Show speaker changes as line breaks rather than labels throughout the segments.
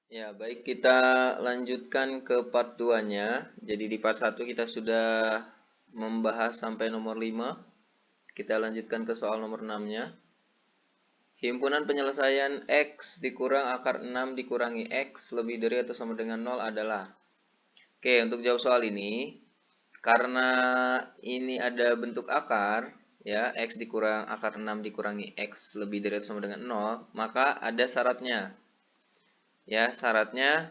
Ya, baik kita lanjutkan ke part 2-nya. Jadi di part 1 kita sudah membahas sampai nomor 5. Kita lanjutkan ke soal nomor 6-nya. Himpunan penyelesaian X dikurang akar 6 dikurangi X lebih dari atau sama dengan 0 adalah. Oke, untuk jawab soal ini, karena ini ada bentuk akar, ya, X dikurang akar 6 dikurangi X lebih dari atau sama dengan 0, maka ada syaratnya. Ya, syaratnya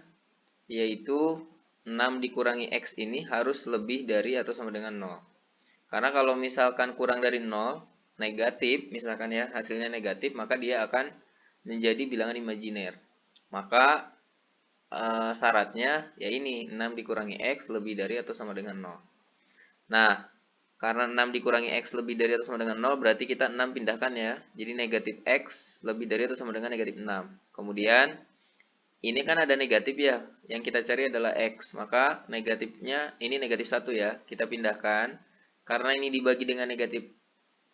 yaitu 6 dikurangi X ini harus lebih dari atau sama dengan 0. Karena kalau misalkan kurang dari 0, negatif, misalkan ya hasilnya negatif, maka dia akan menjadi bilangan imajiner. Maka syaratnya ya ini 6 dikurangi X lebih dari atau sama dengan 0. Nah, karena 6 dikurangi X lebih dari atau sama dengan 0, berarti kita 6 pindahkan ya. Jadi negatif X lebih dari atau sama dengan negatif 6. Kemudian ini kan ada negatif ya, yang kita cari adalah X, maka negatifnya, ini negatif 1 ya, kita pindahkan. Karena ini dibagi dengan negatif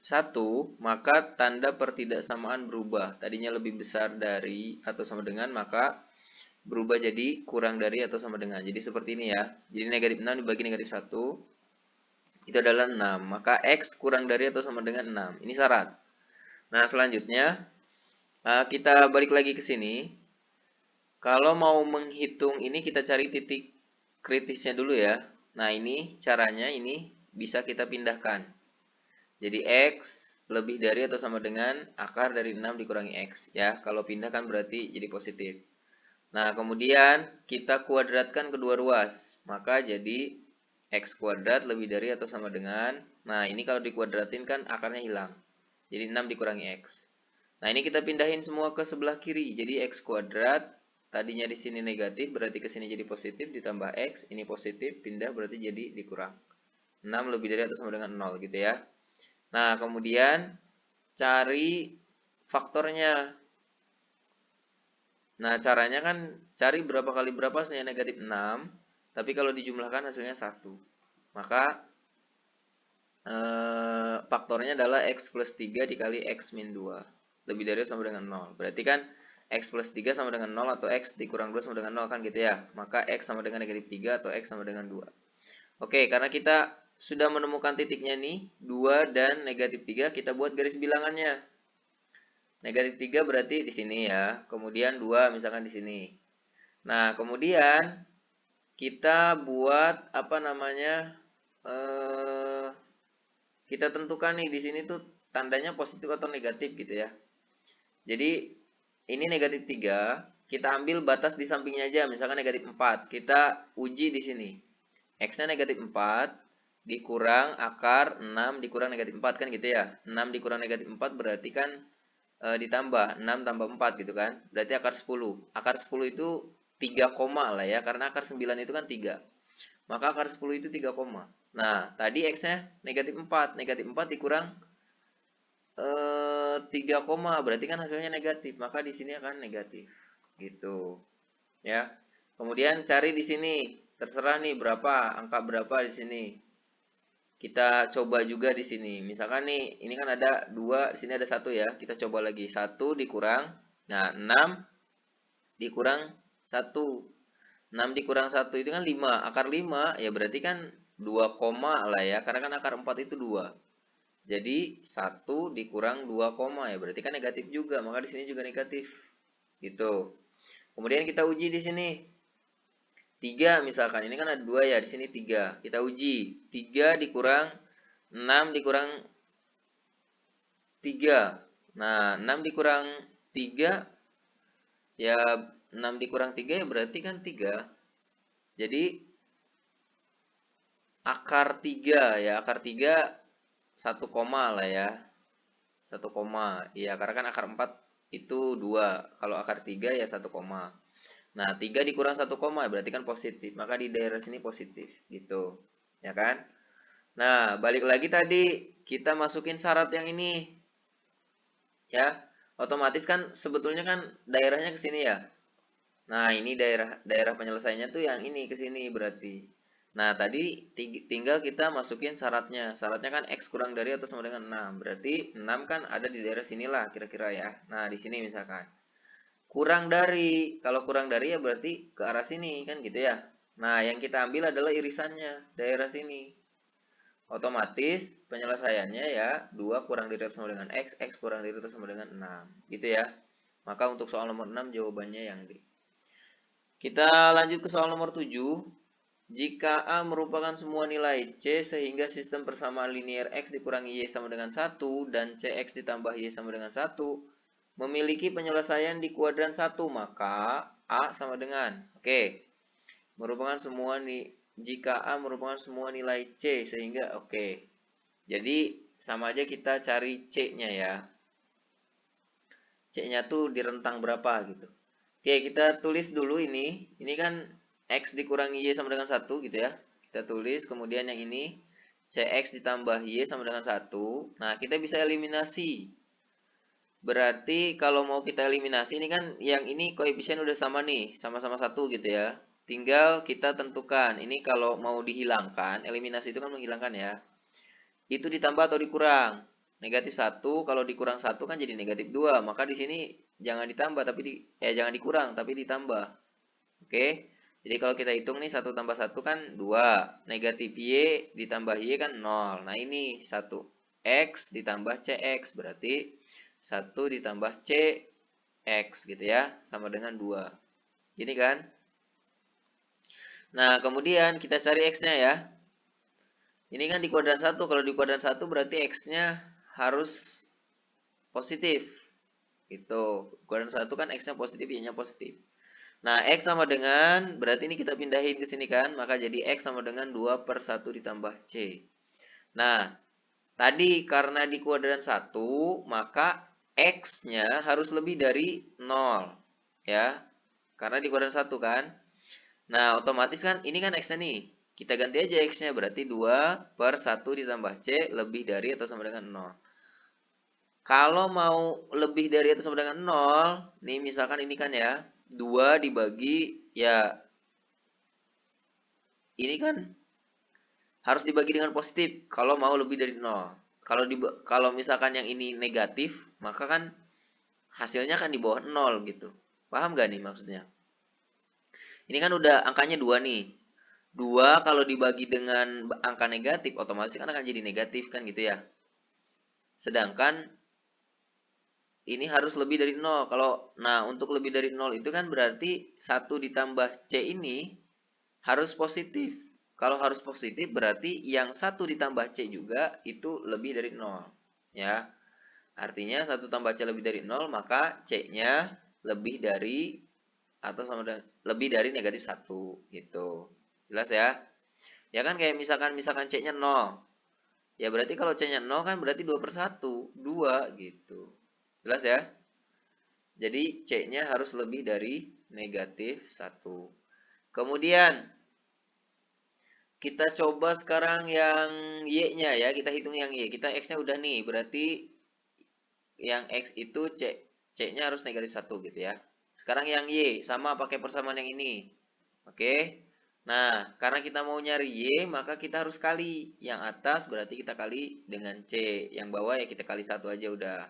1, maka tanda pertidaksamaan berubah. Tadinya lebih besar dari atau sama dengan, maka berubah jadi kurang dari atau sama dengan. Jadi seperti ini ya, jadi negatif 6 dibagi negatif 1, itu adalah 6. Maka X kurang dari atau sama dengan 6, ini syarat. Nah selanjutnya, kita balik lagi ke sini. Kalau mau menghitung ini kita cari titik kritisnya dulu ya. Nah ini caranya ini bisa kita pindahkan. Jadi X lebih dari atau sama dengan akar dari 6 dikurangi X. Ya, kalau pindahkan berarti jadi positif. Nah kemudian kita kuadratkan kedua ruas. Maka jadi X kuadrat lebih dari atau sama dengan. Nah ini kalau dikuadratin kan akarnya hilang. Jadi 6 dikurangi X. Nah, ini kita pindahin semua ke sebelah kiri. Jadi X kuadrat, tadinya di sini negatif, berarti ke sini jadi positif, ditambah X, ini positif, pindah berarti jadi dikurang. 6 lebih dari atau sama dengan 0 gitu ya. Nah, kemudian cari faktornya. Nah, caranya kan cari berapa kali berapa hasilnya negatif 6, tapi kalau dijumlahkan hasilnya 1. Maka faktornya adalah X plus 3 dikali X min 2. Lebih dari sama dengan 0. Berarti kan X plus 3 sama dengan 0 atau X dikurang 2 sama dengan 0 kan gitu ya. Maka X sama dengan negatif 3 atau X sama dengan 2. Oke, karena kita sudah menemukan titiknya nih, 2 dan negatif 3, kita buat garis bilangannya. Negatif 3 berarti di sini ya. Kemudian 2 misalkan di sini. Nah, kemudian kita buat apa namanya? Eh kita tentukan nih di sini tuh tandanya positif atau negatif gitu ya. Jadi ini negatif 3, kita ambil batas di sampingnya aja, misalkan negatif 4. Kita uji di sini. X-nya negatif 4 dikurang akar 6 dikurang negatif 4 kan gitu ya. 6 dikurang negatif 4 berarti kan ditambah 6 tambah 4 gitu kan. Berarti akar 10. Akar 10 itu 3 koma lah ya, karena akar 9 itu kan 3. Maka akar 10 itu 3 koma. Nah, tadi X-nya negatif 4. Negatif 4 dikurang 3 koma. Berarti kan hasilnya negatif. Maka di sini akan negatif. Gitu. Ya. Kemudian cari di sini. Terserah nih berapa, angka berapa di sini. Kita coba juga di sini. Misalkan nih, ini kan ada 2, di sini ada 1 ya. Kita coba lagi. 1 dikurang. Nah, 6 dikurang 1. 6 dikurang 1 itu kan 5. Akar 5 ya berarti kan 2 koma lah ya. Karena kan akar 4 itu 2. Jadi 1 dikurang 2 koma ya berarti kan negatif juga. Maka di sini juga negatif. Gitu. Kemudian kita uji di sini. 3 misalkan. Ini kan ada 2 ya. Di sini 3. Kita uji. 3 dikurang 6 dikurang 3. Nah, 6 dikurang 3 ya 6 dikurang 3 ya berarti kan 3. Jadi akar 3 ya, akar 3 1 koma lah ya. 1 koma. Iya, karena kan akar 4 itu 2. Kalau akar 3 ya 1 koma. Nah, 3 dikurang 1 koma berarti kan positif. Maka di daerah sini positif gitu. Ya kan? Nah, balik lagi tadi kita masukin syarat yang ini. Ya. Otomatis kan sebetulnya kan daerahnya ke sini ya. Nah, ini daerah daerah penyelesaiannya tuh yang ini ke sini berarti. Nah, tadi tinggal kita masukin syaratnya. Syaratnya kan X kurang dari atau sama dengan 6. Berarti 6 kan ada di daerah sinilah kira-kira ya. Nah, di sini misalkan. kurang dari. Kalau kurang dari ya berarti ke arah sini kan gitu ya. Nah, yang kita ambil adalah irisannya, daerah sini. Otomatis penyelesaiannya ya 2 kurang dari atau sama dengan X kurang dari atau sama dengan 6. Gitu ya. Maka untuk soal nomor 6 jawabannya yang D. Kita lanjut ke soal nomor 7. Jika A merupakan semua nilai C sehingga sistem persamaan linier X dikurangi Y sama dengan 1 dan CX ditambah Y sama dengan 1 memiliki penyelesaian di kuadran 1, maka A sama dengan, merupakan semua jika A merupakan semua nilai C sehingga jadi sama aja kita cari C-nya ya. C-nya tuh di rentang berapa gitu. Kita tulis dulu ini. Ini kan X dikurangi Y sama dengan 1 gitu ya. Kita tulis, kemudian yang ini CX ditambah Y sama dengan 1. Nah, kita bisa eliminasi. Berarti kalau mau kita eliminasi, ini kan yang ini koefisien udah sama nih, sama-sama 1 gitu ya. Tinggal kita tentukan, ini kalau mau dihilangkan, eliminasi itu kan menghilangkan ya. Itu ditambah atau dikurang. Negatif 1, kalau dikurang 1 kan jadi negatif 2. Maka di sini jangan ditambah, tapi jangan dikurang, tapi ditambah. Oke. Jadi kalau kita hitung nih 1 tambah 1 kan 2. Negatif Y ditambah Y kan 0. Nah ini 1. X ditambah CX. Berarti 1 ditambah CX gitu ya. Sama dengan 2. Gini kan. Nah kemudian kita cari X-nya ya. Ini kan di kuadran 1. Kalau di kuadran 1 berarti X-nya harus positif. Gitu. Kuadran 1 kan X-nya positif, Y-nya positif. Nah, X sama dengan, berarti ini kita pindahin ke sini kan, maka jadi X sama dengan 2 per 1 ditambah C. Nah, tadi karena di kuadran 1, maka X-nya harus lebih dari 0. Ya, karena di kuadran 1 kan. Nah, otomatis kan, ini kan X-nya nih. Kita ganti aja X-nya, berarti 2 per 1 ditambah C lebih dari atau sama dengan 0. Kalau mau lebih dari atau sama dengan 0, nih misalkan ini kan ya, 2 dibagi, ya ini kan harus dibagi dengan positif kalau mau lebih dari 0. Kalau misalkan yang ini negatif, maka kan hasilnya kan di bawah 0 gitu. Paham gak nih maksudnya? Ini kan udah angkanya 2 nih. 2 kalau dibagi dengan angka negatif, otomatis kan akan jadi negatif kan gitu ya. Sedangkan ini harus lebih dari 0. Nah, untuk lebih dari 0 itu kan berarti 1 ditambah C ini harus positif. Kalau harus positif berarti yang 1 ditambah C juga itu lebih dari 0. Ya. Artinya 1 tambah C lebih dari 0, maka C-nya lebih dari atau sama dengan lebih dari negatif 1 gitu. Jelas ya? Ya kan kayak misalkan C-nya 0. Ya berarti kalau C-nya 0 kan berarti 2 per 1. 2 gitu. Jelas ya? Jadi C-nya harus lebih dari negatif 1. Kemudian kita coba sekarang yang Y-nya ya. Kita hitung yang Y. Kita X-nya udah nih. Berarti yang X itu C-nya harus negatif 1 gitu ya. Sekarang yang Y. Sama pakai persamaan yang ini. Oke. Nah, karena kita mau nyari Y, maka kita harus kali. Yang atas berarti kita kali dengan C. Yang bawah ya kita kali 1 aja udah.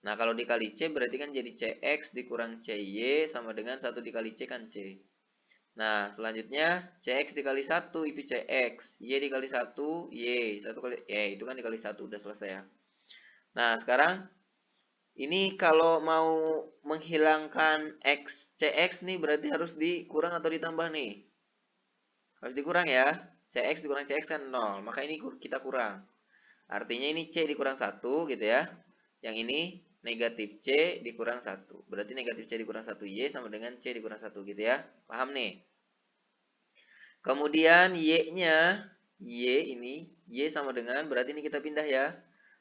Nah, kalau dikali C berarti kan jadi CX dikurang CY sama dengan 1 dikali C kan C. Nah, selanjutnya CX dikali 1 itu CX. Y dikali 1, Y. 1 kali, itu kan dikali 1. Udah selesai ya. Nah, sekarang ini kalau mau menghilangkan X, CX nih berarti harus dikurang atau ditambah nih? Harus dikurang ya. CX dikurang CX kan 0. Maka ini kita kurang. Artinya ini C dikurang 1 gitu ya. Yang ini negatif C dikurang 1. Berarti negatif C dikurang 1 Y sama dengan C dikurang 1 gitu ya. Paham nih? Kemudian Y-nya, Y ini, Y sama dengan, berarti ini kita pindah ya.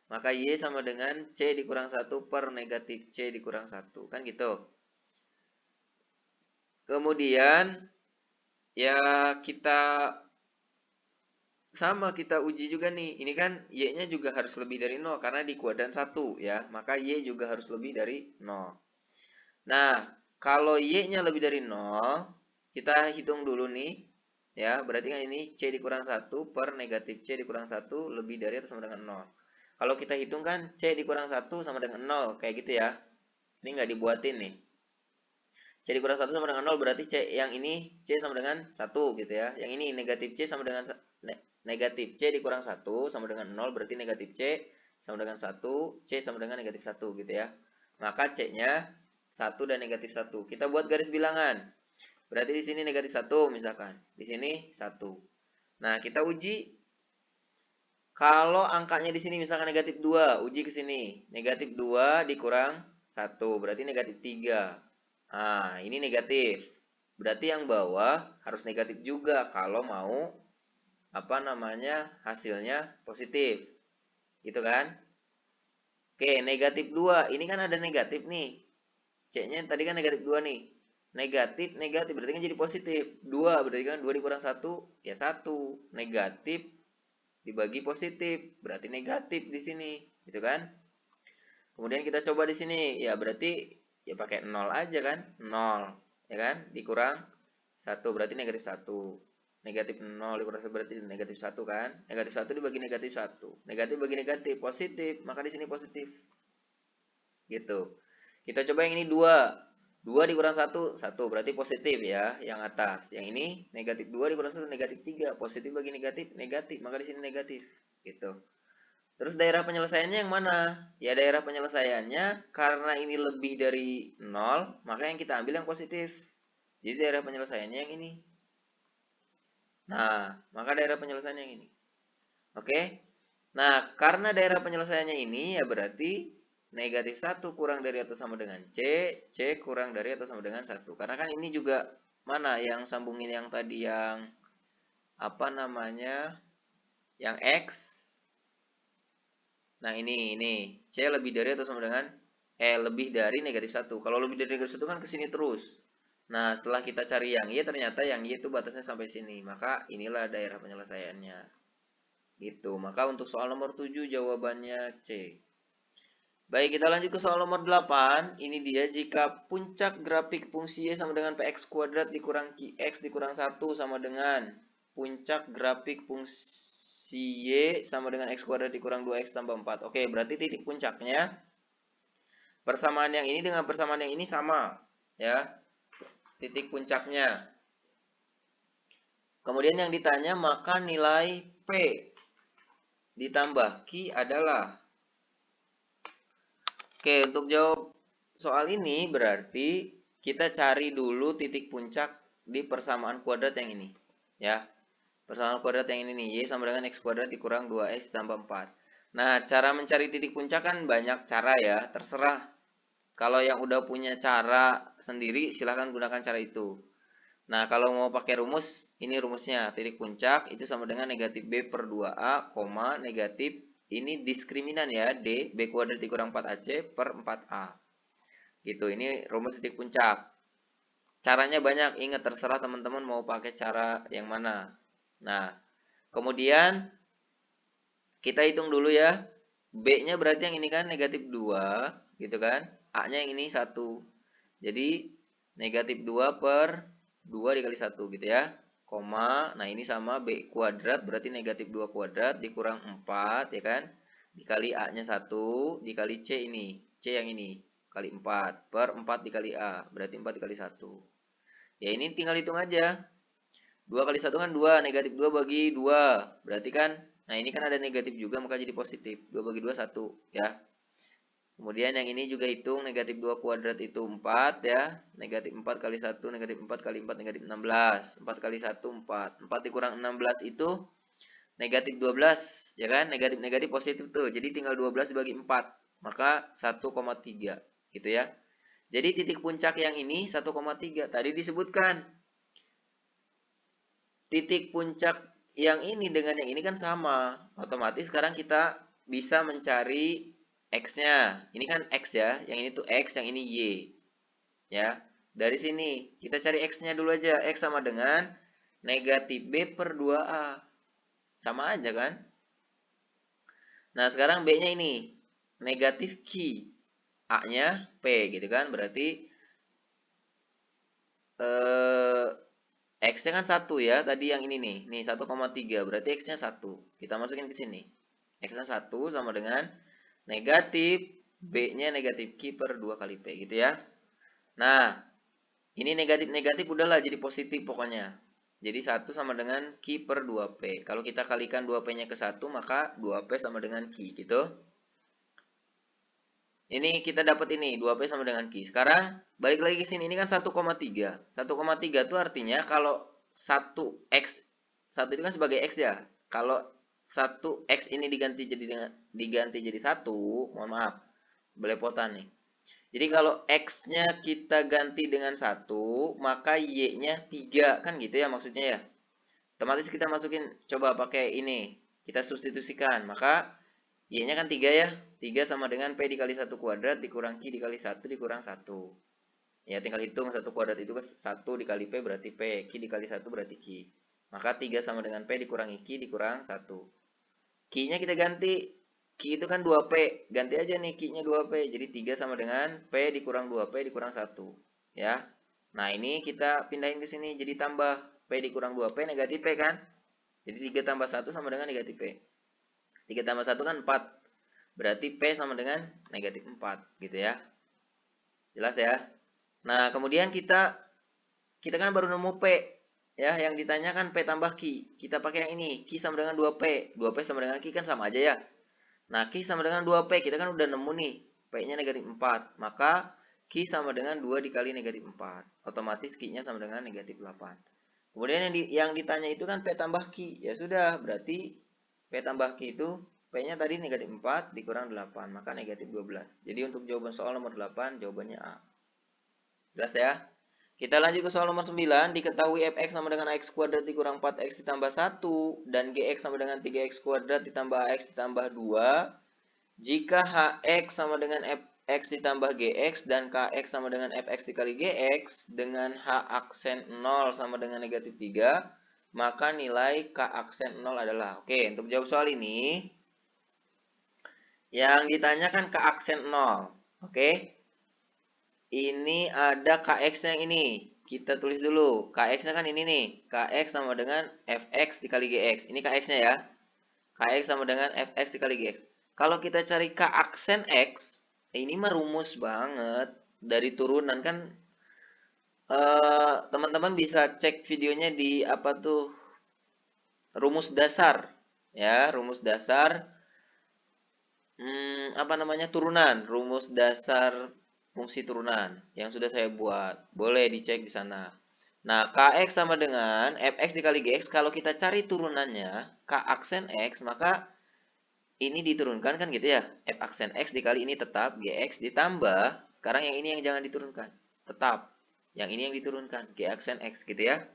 Maka Y sama dengan C dikurang 1 per negatif C dikurang 1. Kan gitu. Kemudian, ya kita uji juga nih. Ini kan Y-nya juga harus lebih dari 0 karena di kuadran 1 ya. Maka Y juga harus lebih dari 0. Nah, kalau Y-nya lebih dari 0, kita hitung dulu nih. Ya, berarti kan ini C dikurang 1 per negatif C dikurang 1 lebih dari atau sama dengan 0. Kalau kita hitung kan C dikurang 1 sama dengan 0. Kayak gitu ya. Ini nggak dibuatin nih. C dikurang 1 sama dengan 0 berarti C yang ini C sama dengan 1 gitu ya. Yang ini negatif C sama dengan negatif C dikurang 1 sama dengan 0 berarti negatif C sama dengan 1, C sama dengan negatif 1 gitu ya. Maka C-nya 1 dan negatif 1. Kita buat garis bilangan. Berarti di sini negatif 1 misalkan. Di sini 1. Nah, kita uji kalau angkanya di sini misalkan negatif 2, uji ke sini. Negatif 2 dikurang 1 berarti negatif 3. Nah, ini negatif. Berarti yang bawah harus negatif juga kalau mau hasilnya positif. Gitu kan? Oke, negatif 2. Ini kan ada negatif nih. C-nya tadi kan negatif 2 nih. Negatif, negatif berarti kan jadi positif. 2 berarti kan 2 dikurang 1 ya 1. Negatif dibagi positif berarti negatif di sini, gitu kan? Kemudian kita coba di sini, ya berarti ya pakai 0 aja kan? 0, ya kan? Dikurang 1 berarti negatif 1. Negatif 0 dikurang 1 berarti negatif 1 kan? Negatif 1 dibagi negatif 1. Negatif bagi negatif, positif, maka di sini positif. Gitu. Kita coba yang ini 2. 2 dikurang 1, 1 berarti positif ya, yang atas. Yang ini negatif 2 dikurang 1 negatif 3. Positif bagi negatif, negatif, maka di sini negatif. Gitu. Terus daerah penyelesaiannya yang mana? Ya daerah penyelesaiannya karena ini lebih dari 0, maka yang kita ambil yang positif. Jadi daerah penyelesaiannya yang ini. Nah, maka daerah penyelesaiannya yang ini. Oke? Nah, karena daerah penyelesaiannya ini ya berarti negatif 1 kurang dari atau sama dengan C, C kurang dari atau sama dengan 1. Karena kan ini juga mana yang sambungin yang tadi yang yang X. Nah, ini C lebih dari atau sama dengan lebih dari negatif 1. Kalau lebih dari negatif 1 kan ke sini terus. Nah, setelah kita cari yang Y, ternyata yang Y itu batasnya sampai sini. Maka inilah daerah penyelesaiannya. Gitu. Maka untuk soal nomor 7 jawabannya C. Baik, kita lanjut ke soal nomor 8. Ini dia jika puncak grafik fungsi Y sama dengan Px kuadrat dikurang Qx dikurang 1 sama dengan puncak grafik fungsi Y sama dengan X kuadrat dikurang 2X tambah 4. Oke, berarti titik puncaknya persamaan yang ini dengan persamaan yang ini sama. Ya, titik puncaknya. Kemudian yang ditanya maka nilai P ditambah Q adalah. Oke, untuk jawab soal ini berarti kita cari dulu titik puncak di persamaan kuadrat yang ini. Ya, persamaan kuadrat yang ini nih, Y sama dengan X kuadrat dikurang 2X tambah 4. Nah, cara mencari titik puncak kan banyak cara ya, terserah. Kalau yang udah punya cara sendiri, silahkan gunakan cara itu. Nah, kalau mau pakai rumus, ini rumusnya. Titik puncak itu sama dengan negatif B per 2A, negatif, ini diskriminan ya, D, B kuadrat dikurang 4AC per 4A. Gitu, ini rumus titik puncak. Caranya banyak, ingat terserah teman-teman mau pakai cara yang mana. Nah, kemudian kita hitung dulu ya. B-nya berarti yang ini kan negatif 2, gitu kan. A-nya yang ini 1. Jadi, negatif 2 per 2 dikali 1 gitu ya. Nah ini sama B kuadrat berarti negatif 2 kuadrat dikurang 4 ya kan. Dikali A-nya 1, dikali C ini. C yang ini, kali 4 per 4 dikali A. Berarti 4 dikali 1. Ya ini tinggal hitung aja. 2 kali 1 kan 2, negatif 2 bagi 2. Berarti kan, nah ini kan ada negatif juga maka jadi positif. 2 bagi 2, 1 ya. Kemudian yang ini juga hitung, negatif 2 kuadrat itu 4 ya. Negatif 4 kali 1, negatif 4 kali 4, negatif 16. 4 kali 1, 4. 4 dikurang 16 itu negatif 12. Ya kan? Negatif positif tuh. Jadi tinggal 12 dibagi 4. Maka 1,3. Gitu ya. Jadi titik puncak yang ini 1,3. Tadi disebutkan. Titik puncak yang ini dengan yang ini kan sama. Otomatis sekarang kita bisa mencari X-nya. Ini kan X ya. Yang ini tuh X, yang ini Y. Ya. Dari sini kita cari X-nya dulu aja. X sama dengan negatif B per 2A. Sama aja kan? Nah, sekarang B-nya ini negatif Q. A-nya P gitu kan. Berarti X-nya kan 1 ya. Tadi yang ini nih. Nih 1,3. Berarti X-nya 1. Kita masukin ke sini. X-nya 1 sama dengan negatif B-nya negatif Q per 2 kali P gitu ya. Nah, Ini negatif-negatif udahlah jadi positif pokoknya. Jadi 1 sama dengan Q per 2P. Kalau kita kalikan 2P-nya ke 1, maka 2P sama dengan Q, gitu. Ini kita dapat ini, 2P sama dengan Q. Sekarang, balik lagi ke sini, ini kan 1,3. 1,3 itu artinya kalau 1X, 1 itu kan sebagai X ya. Kalau 1X ini diganti jadi 1, mohon maaf, belepotan nih. Jadi kalau X-nya kita ganti dengan 1, maka Y-nya 3, kan gitu ya maksudnya ya. Otomatis kita masukin, coba pakai ini, kita substitusikan, maka Y-nya kan 3 ya. 3 sama dengan P dikali 1 kuadrat dikurang Q dikali 1 dikurang 1. Ya tinggal hitung 1 kuadrat itu 1 dikali P berarti P. Q dikali 1 berarti Q. Maka 3 sama dengan P dikurangi Q dikurang 1. Q-nya kita ganti. Q itu kan 2P. Ganti aja nih Q-nya 2P. Jadi 3 sama dengan P dikurang 2P dikurang 1. Ya. Nah ini kita pindahin ke sini. Jadi tambah P dikurang 2P negatif P kan. Jadi 3 tambah 1 sama dengan negatif P. 3 tambah 1 kan 4. Berarti P sama dengan negatif 4. Gitu ya. Jelas ya. Nah kemudian kita kan baru nemu P. Ya, yang ditanyakan P tambah Q. Kita pakai yang ini. Q sama dengan 2P. 2P sama dengan Q kan sama aja ya. Nah, Q sama dengan 2P. Kita kan udah nemu nih. P-nya negatif 4. Maka Q sama dengan 2 dikali negatif 4. Otomatis Q-nya sama dengan negatif 8. Kemudian yang ditanya itu kan P tambah Q. Ya sudah, berarti P tambah Q itu P-nya tadi negatif 4 dikurang 8. Maka negatif 12. Jadi untuk jawaban soal nomor 8, jawabannya A. Jelas ya? Kita lanjut ke soal nomor 9. Diketahui fx sama dengan ax kuadrat dikurang 4x ditambah 1 dan gx sama dengan 3x kuadrat ditambah ax ditambah 2. Jika hx sama dengan fx ditambah gx dan kx sama dengan fx dikali gx dengan h aksen 0 sama dengan negatif 3, maka nilai k aksen 0 adalah. Oke, untuk jawab soal ini, yang ditanyakan k aksen 0. Oke. Ini ada kx-nya yang ini. Kita tulis dulu. Kx-nya kan ini nih. Kx sama dengan fx dikali gx. Ini kx-nya ya. Kx sama dengan fx dikali gx. Kalau kita cari k aksen x, ini mah rumus banget. Dari turunan kan. Teman-teman bisa cek videonya di apa tuh. Rumus dasar. Ya, rumus dasar. Apa namanya? Turunan. Rumus dasar fungsi turunan yang sudah saya buat. Boleh dicek di sana. Nah, kx sama dengan fx dikali gx. Kalau kita cari turunannya, k aksen x, maka ini diturunkan kan gitu ya. F aksen x dikali ini tetap, gx ditambah. Sekarang yang ini yang jangan diturunkan. Tetap. Yang ini yang diturunkan, g aksen x gitu ya.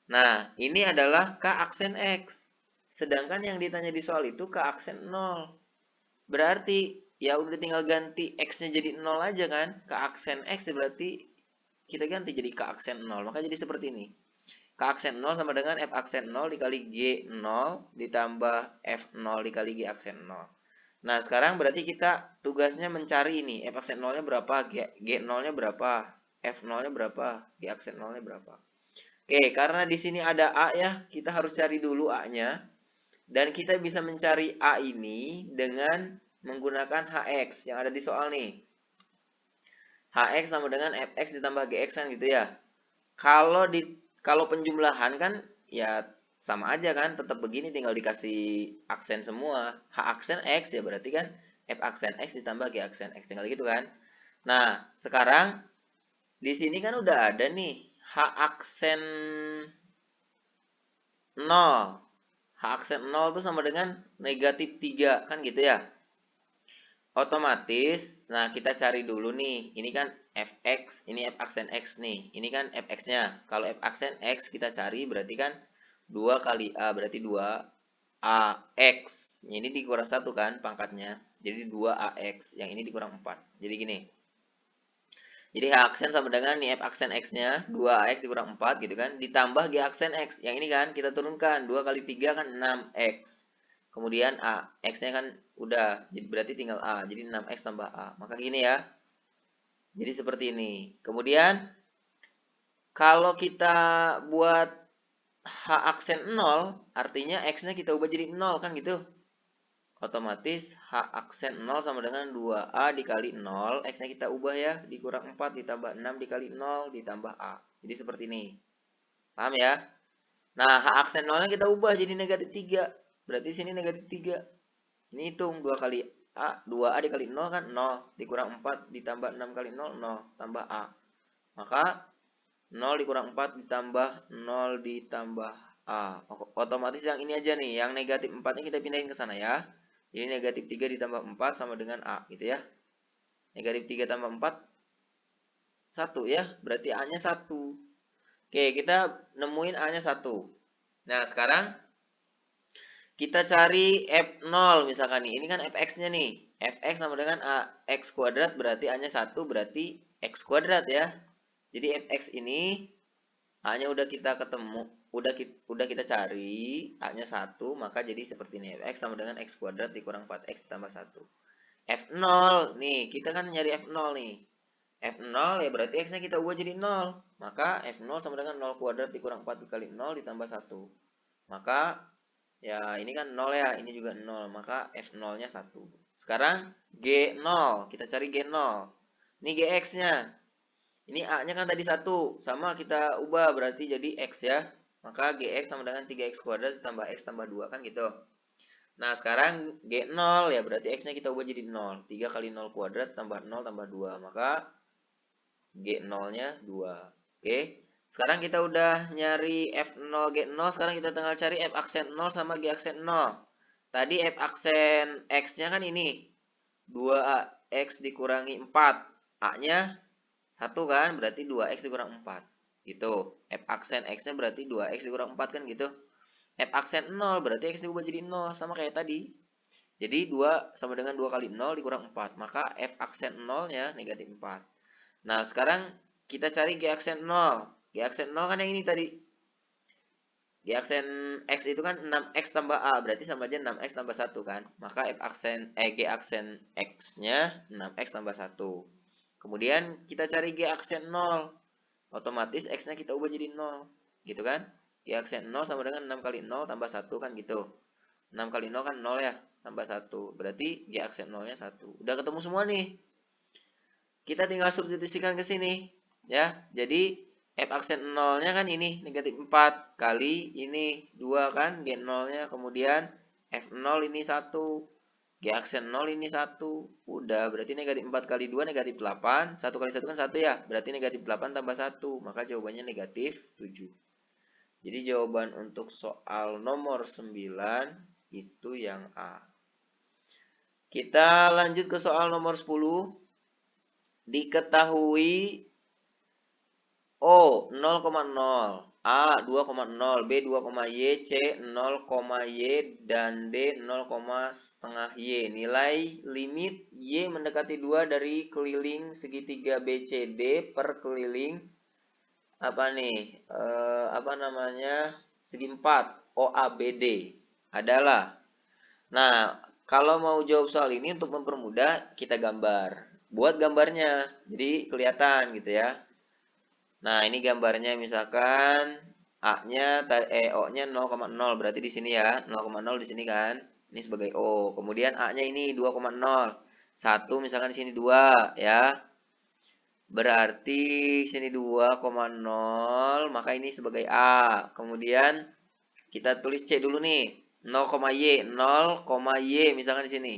Nah, ini adalah k aksen x. Sedangkan yang ditanya di soal itu k aksen 0. Berarti ya udah tinggal ganti x-nya jadi 0 aja kan. K aksen x berarti kita ganti jadi k aksen 0. Maka jadi seperti ini. K aksen 0 sama dengan f aksen 0 dikali g 0 ditambah f 0 dikali g aksen 0. Nah, sekarang berarti kita tugasnya mencari ini. F aksen 0-nya berapa, g 0-nya berapa, f 0-nya berapa, g aksen 0-nya berapa. Oke, karena di sini ada a ya, kita harus cari dulu a-nya. Dan kita bisa mencari A ini dengan menggunakan HX yang ada di soal nih. HX sama dengan FX ditambah GX kan gitu ya. Kalau penjumlahan kan ya sama aja kan, tetap begini tinggal dikasih aksen semua. H aksen X ya berarti kan F aksen X ditambah G aksen X tinggal gitu kan. Nah, sekarang di sini kan udah ada nih H aksen 0. H aksen 0 itu sama dengan negatif 3, kan gitu ya. Otomatis, nah kita cari dulu nih. Ini kan fx, ini f aksen x nih. Ini kan fx-nya. Kalau f aksen x kita cari berarti kan 2 kali a, berarti 2 ax. Ini dikurang 1 kan pangkatnya. Jadi 2 ax. Yang ini dikurang 4. Jadi gini. Jadi H aksen sama dengan nih F aksen X-nya 2X dikurang 4 gitu kan. Ditambah G aksen X. Yang ini kan kita turunkan. 2 kali 3 kan 6X. Kemudian A. X-nya kan udah. Jadi berarti tinggal A. Jadi 6X tambah A. Maka gini ya. Jadi seperti ini. Kemudian kalau kita buat H aksen 0. Artinya X-nya kita ubah jadi 0 kan gitu. Otomatis H aksen 0 sama dengan 2A dikali 0. X-nya kita ubah ya. Dikurang 4 ditambah 6 dikali 0 ditambah A. Jadi seperti ini. Paham ya? Nah, H aksen 0-nya kita ubah jadi negatif 3. Berarti sini negatif 3. Ini hitung 2 kali A. 2A dikali 0 kan 0. Dikurang 4 ditambah 6 kali 0, 0. Tambah A. Maka 0 dikurang 4 ditambah 0 ditambah A. Otomatis yang ini aja nih. Yang negatif 4-nya kita pindahin ke sana ya. Jadi negatif 3 ditambah 4 sama dengan A gitu ya. Negatif 3 tambah 4, 1 ya. Berarti A-nya 1. Oke, kita nemuin A-nya 1. Nah, sekarang kita cari F0 misalkan nih. Ini kan Fx-nya nih. Fx sama dengan Ax kuadrat berarti A-nya 1 berarti X kuadrat ya. Jadi Fx ini A-nya udah kita ketemu, udah kita cari, A-nya 1, maka jadi seperti ini. Fx sama dengan X kuadrat dikurang 4X tambah 1. F0, nih, kita kan nyari F0 nih. F0 ya berarti X-nya kita ubah jadi 0. Maka F0 sama dengan 0 kuadrat dikurang 4 dikali 0 ditambah 1. Maka, ya ini kan 0 ya, ini juga 0. Maka F0-nya 1. Sekarang G0, kita cari G0. Ini Gx-nya. Ini A-nya kan tadi 1, sama kita ubah berarti jadi X ya. Maka Gx sama dengan 3X kuadrat tambah X tambah 2 kan gitu. Nah, sekarang G0 ya berarti X-nya kita ubah jadi 0. 3 kali 0 kuadrat tambah 0 tambah 2. Maka G0-nya 2. Oke. Sekarang kita udah nyari F0 G0, sekarang kita tinggal cari F aksen 0 sama G aksen 0. Tadi F aksen X-nya kan ini. 2X dikurangi 4. A-nya 1 kan, berarti 2X dikurang 4. Gitu. F aksen X-nya berarti 2X dikurang 4 kan gitu. F aksen 0 berarti X diubah jadi 0. Sama kayak tadi. Jadi 2 sama dengan 2 kali 0 dikurang 4. Maka F aksen 0-nya negatif 4. Nah, sekarang kita cari G aksen 0. G aksen 0 kan yang ini tadi. G aksen X itu kan 6X tambah A. Berarti sama aja 6X tambah 1 kan. Maka G aksen X-nya 6X tambah 1. Kemudian kita cari G aksen 0. Otomatis X-nya kita ubah jadi 0. Gitu kan? G aksen 0 sama dengan 6 kali 0 tambah 1 kan gitu. 6 kali 0 kan 0 ya. Tambah 1. Berarti G aksen 0-nya 1. Udah ketemu semua nih. Kita tinggal substitusikan ke sini. Ya. Jadi F aksen 0-nya kan ini. Negatif 4 kali ini 2 kan. G 0-nya. Kemudian F0 ini 1. G aksen 0 ini 1. Udah, berarti negatif 4 kali 2 negatif 8. 1 kali 1 kan 1 ya. Berarti negatif 8 tambah 1. Maka jawabannya negatif 7. Jadi jawaban untuk soal nomor 9 itu yang A. Kita lanjut ke soal nomor 10. Diketahui O 0,0. A 2,0, B 2,Y, C 0,Y, dan D 0,5 Y. Nilai limit Y mendekati 2 dari keliling segitiga BCD per keliling segi 4 OABD adalah. Nah, kalau mau jawab soal ini untuk mempermudah kita gambar. Buat gambarnya, jadi kelihatan gitu ya. Nah, ini gambarnya misalkan O-nya 0,0 berarti di sini ya. 0,0 di sini kan. Ini sebagai O. Kemudian A-nya ini 2,0. 1 misalkan di sini 2 ya. Berarti sini 2,0, maka ini sebagai A. Kemudian kita tulis C dulu nih. 0,Y, 0,Y misalkan di sini.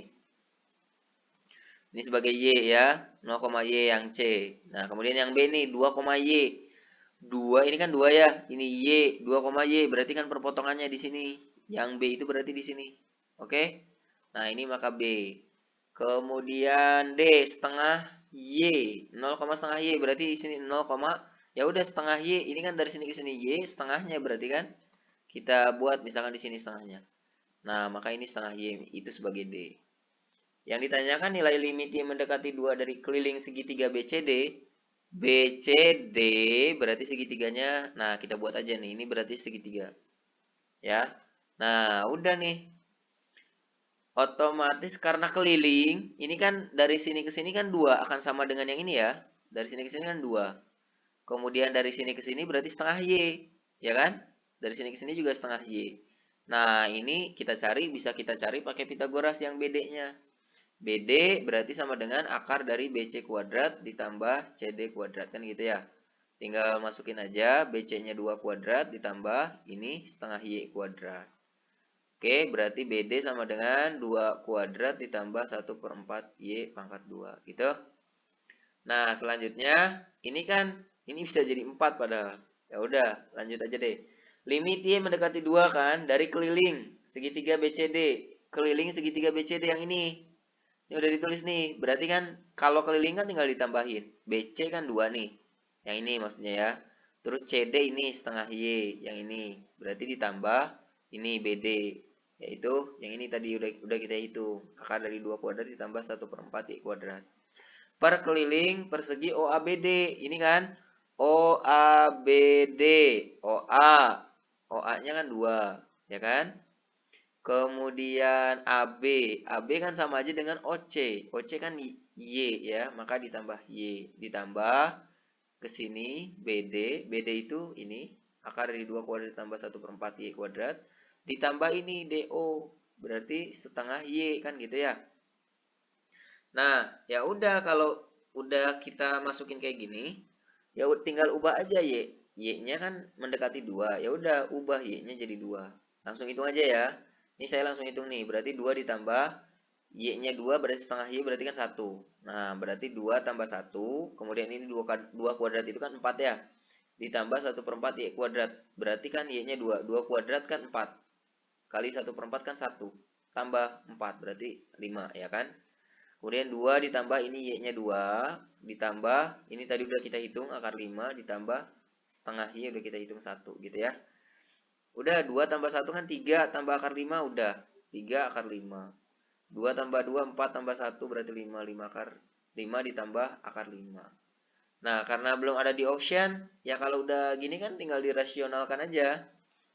Ini sebagai Y ya, 0,Y yang C. Nah, kemudian yang B nih, 2,Y. 2 ini kan 2 ya, ini Y, 2,Y berarti kan perpotongannya di sini. Yang B itu berarti di sini. Oke? Nah, ini maka B. Kemudian D, setengah Y. 0,5 Y berarti di sini 0, ya udah setengah Y. Ini kan dari sini ke sini Y, setengahnya berarti kan. Kita buat misalkan di sini setengahnya. Nah, maka ini setengah Y, itu sebagai D. Yang ditanyakan nilai limit Y mendekati 2 dari keliling segitiga BCD. BCD berarti segitiganya. Nah, kita buat aja nih. Ini berarti segitiga. Ya. Nah, udah nih. Otomatis karena keliling, ini kan dari sini ke sini kan 2 akan sama dengan yang ini ya. Dari sini ke sini kan 2. Kemudian dari sini ke sini berarti setengah Y, ya kan? Dari sini ke sini juga setengah Y. Nah, ini kita cari, bisa kita cari pakai Pitagoras yang BD-nya. BD berarti sama dengan akar dari BC kuadrat ditambah CD kuadrat, kan gitu ya. Tinggal masukin aja BC-nya 2 kuadrat ditambah ini setengah Y kuadrat. Oke, berarti BD sama dengan 2 kuadrat ditambah 1/4 Y pangkat 2, gitu. Nah, selanjutnya ini kan ini bisa jadi 4 padahal. Ya udah, lanjut aja deh. Limit Y mendekati 2 kan dari keliling segitiga BCD. Keliling segitiga BCD yang ini. Ini udah ditulis nih. Berarti kan kalau keliling kan tinggal ditambahin. BC kan 2 nih. Yang ini maksudnya ya. Terus CD ini setengah Y yang ini. Berarti ditambah ini BD. Yaitu yang ini tadi udah kita hitung. Akar dari 2 kuadrat ditambah 1/4 Y kuadrat. Per keliling persegi OABD. Ini kan OABD. OA. OA-nya kan 2. Ya kan? Kemudian AB. AB kan sama aja dengan OC. OC kan Y ya. Maka ditambah Y. Ditambah ke sini BD. BD itu ini. Akar dari 2 kuadrat ditambah 1/4 Y kuadrat. Ditambah ini DO. Berarti setengah Y kan gitu ya. Nah, ya udah kalau udah kita masukin kayak gini, ya tinggal ubah aja Y. Y-nya kan mendekati 2. Ya udah ubah Y-nya jadi 2. Langsung hitung aja ya. Ini saya langsung hitung nih. Berarti 2 ditambah Y-nya 2 berarti setengah Y berarti kan 1. Nah, berarti 2 tambah 1. Kemudian ini 2 kuadrat itu kan 4 ya. Ditambah 1/4 Y kuadrat. Berarti kan Y-nya 2. 2 kuadrat kan 4. Kali 1/4 kan 1. Tambah 4 berarti 5 ya kan. Kemudian 2 ditambah ini Y-nya 2, ditambah ini tadi udah kita hitung akar 5 ditambah setengah Y udah kita hitung 1 gitu ya. Udah 2 tambah 1 kan 3 tambah akar 5 udah 3 akar 5. 2 tambah 2 4 tambah 1 berarti 5. 5 akar 5 ditambah akar 5. Nah, karena belum ada di option, ya kalau udah gini kan tinggal dirasionalkan aja.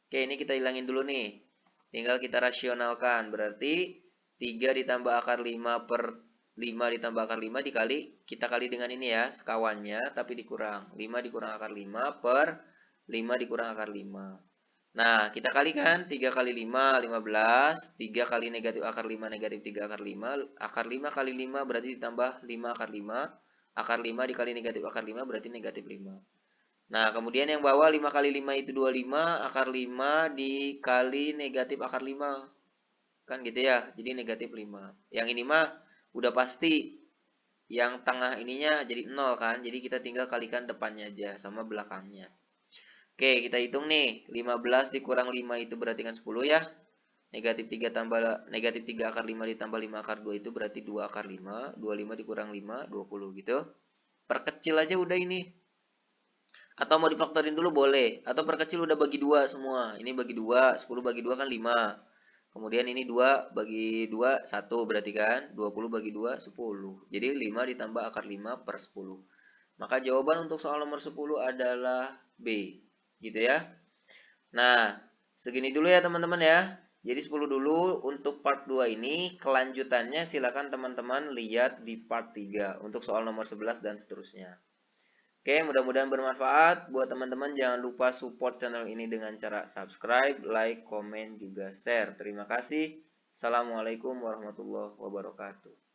Oke, ini kita hilangin dulu nih. Tinggal kita rasionalkan. Berarti 3 ditambah akar 5 per 5 ditambah akar 5 dikali, kita kali dengan ini ya, sekawannya, tapi dikurang. 5 dikurang akar 5 per 5 dikurang akar 5. Nah, kita kalikan 3 kali 5, 15. 3 kali negatif akar 5, negatif 3 akar 5. Akar 5 kali 5 berarti ditambah 5 akar 5. Akar 5 dikali negatif akar 5 berarti negatif 5. Nah, kemudian yang bawah 5 kali 5 itu 25, akar 5 dikali negatif akar 5. Kan gitu ya, jadi negatif 5. Yang ini mah udah pasti, yang tengah ininya jadi 0 kan, jadi kita tinggal kalikan depannya aja sama belakangnya. Oke, kita hitung nih, 15 dikurang 5 itu berarti kan 10 ya. Negatif 3 tambah negatif 3 akar 5 ditambah 5 akar 2 itu berarti 2 akar 5. 25 dikurang 5, 20 gitu. Perkecil aja udah ini. Atau mau difaktorin dulu boleh. Atau perkecil udah bagi 2 semua. Ini bagi 2, 10 bagi 2 kan 5. Kemudian ini 2 bagi 2, 1 berarti kan. 20 bagi 2, 10. Jadi 5 ditambah akar 5 per 10. Maka jawaban untuk soal nomor 10 adalah B. Gitu ya. Nah, segini dulu ya teman-teman ya. Jadi 10 dulu untuk part 2 ini. Kelanjutannya silakan teman-teman lihat di part 3. Untuk soal nomor 11 dan seterusnya. Oke, mudah-mudahan bermanfaat. Buat teman-teman jangan lupa support channel ini dengan cara subscribe, like, komen, juga share. Terima kasih. Assalamualaikum warahmatullahi wabarakatuh.